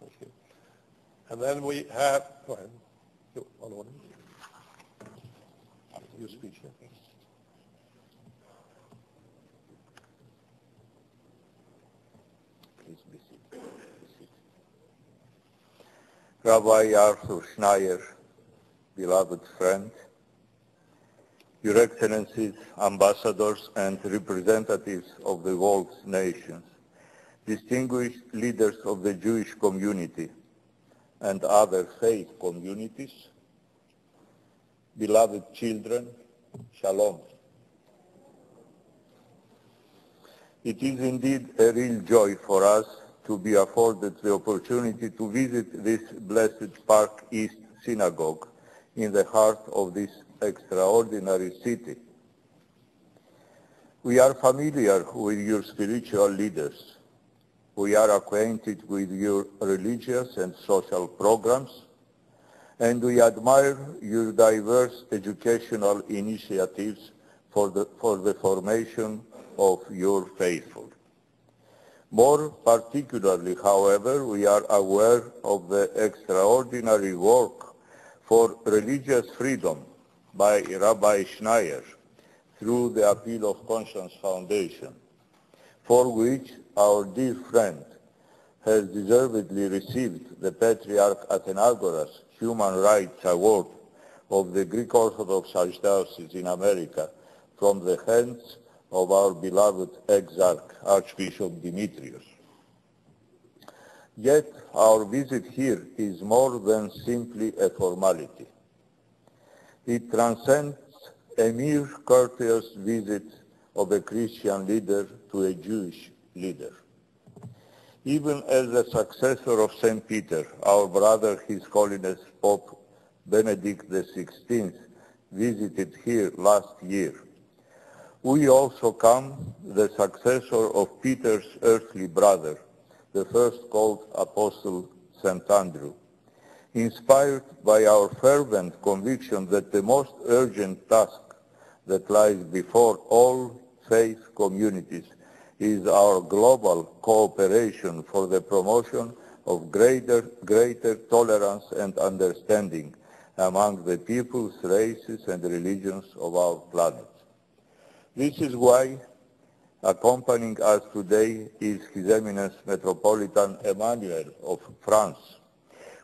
Okay. And then we have, go ahead. On order. Your speech, yeah. Please be seated. Rabbi Arthur Schneier, beloved friend, Your Excellencies, ambassadors and representatives of the world's nations, distinguished leaders of the Jewish community and other faith communities, beloved children, Shalom. It is indeed a real joy for us to be afforded the opportunity to visit this blessed Park East Synagogue in the heart of this extraordinary city. We are familiar with your spiritual leaders. We are acquainted with your religious and social programs, and we admire your diverse educational initiatives for the formation of your faithful. More particularly, however, we are aware of the extraordinary work for religious freedom by Rabbi Schneier through the Appeal of Conscience Foundation, for which our dear friend has deservedly received the Patriarch Athenagoras Human Rights Award of the Greek Orthodox Archdiocese in America from the hands of our beloved Exarch Archbishop Demetrios. Yet our visit here is more than simply a formality. It transcends a mere courteous visit of a Christian leader to a Jewish leader. Even as a successor of St. Peter, our brother, His Holiness Pope Benedict XVI, visited here last year, we also come the successor of Peter's earthly brother, the first called Apostle St. Andrew, inspired by our fervent conviction that the most urgent task that lies before all faith communities is our global cooperation for the promotion of greater tolerance and understanding among the peoples, races, and religions of our planet. This is why accompanying us today is His Eminence Metropolitan Emmanuel of France,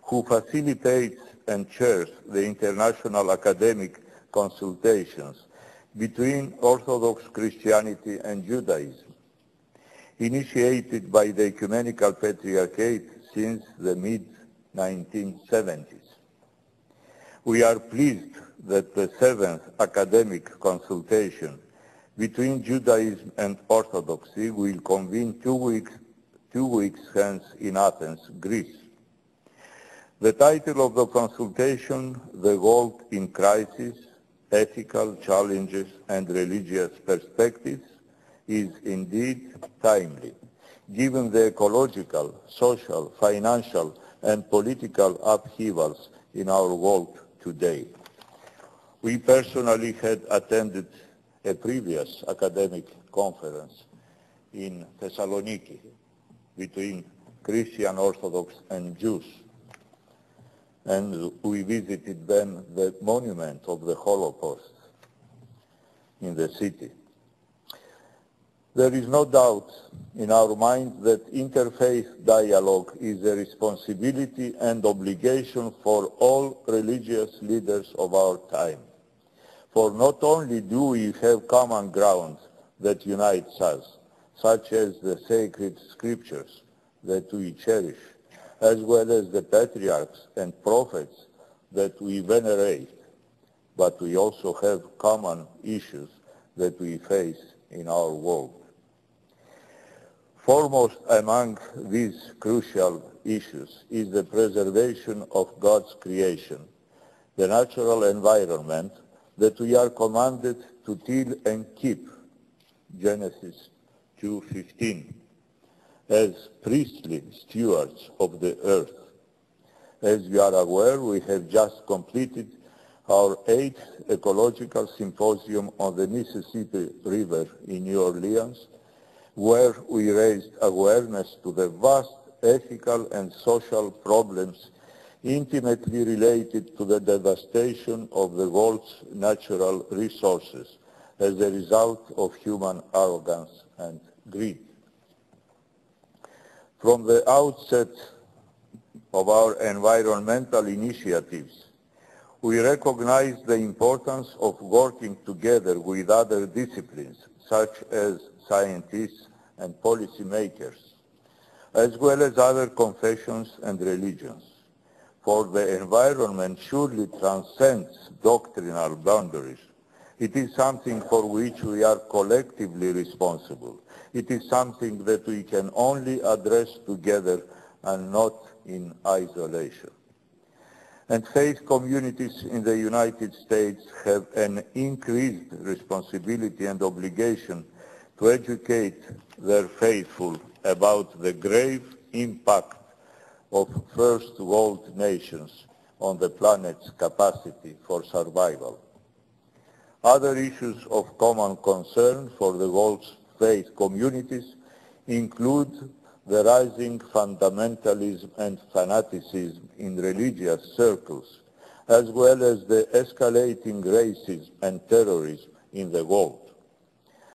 who facilitates and chairs the international academic consultations between Orthodox Christianity and Judaism, initiated by the Ecumenical Patriarchate since the mid-1970s. We are pleased that the 7th academic consultation between Judaism and Orthodoxy will convene two weeks hence in Athens, Greece. The title of the consultation, The World in Crisis, Ethical Challenges and Religious Perspectives, is indeed timely, given the ecological, social, financial, and political upheavals in our world today. We personally had attended a previous academic conference in Thessaloniki between Christian Orthodox and Jews, and we visited then the monument of the Holocaust in the city. There is no doubt in our mind that interfaith dialogue is a responsibility and obligation for all religious leaders of our time. For not only do we have common ground that unites us, such as the sacred scriptures that we cherish, as well as the patriarchs and prophets that we venerate, but we also have common issues that we face in our world. Foremost among these crucial issues is the preservation of God's creation, the natural environment that we are commanded to till and keep, Genesis 2:15, as priestly stewards of the earth. As you are aware, we have just completed our 8th Ecological Symposium on the Mississippi River in New Orleans, where we raised awareness to the vast ethical and social problems intimately related to the devastation of the world's natural resources as a result of human arrogance and greed. From the outset of our environmental initiatives, we recognize the importance of working together with other disciplines, such as scientists and policymakers, as well as other confessions and religions. For the environment surely transcends doctrinal boundaries. It is something for which we are collectively responsible. It is something that we can only address together and not in isolation. And faith communities in the United States have an increased responsibility and obligation to educate their faithful about the grave impact of first world nations on the planet's capacity for survival. Other issues of common concern for the world's faith communities include the rising fundamentalism and fanaticism in religious circles, as well as the escalating racism and terrorism in the world.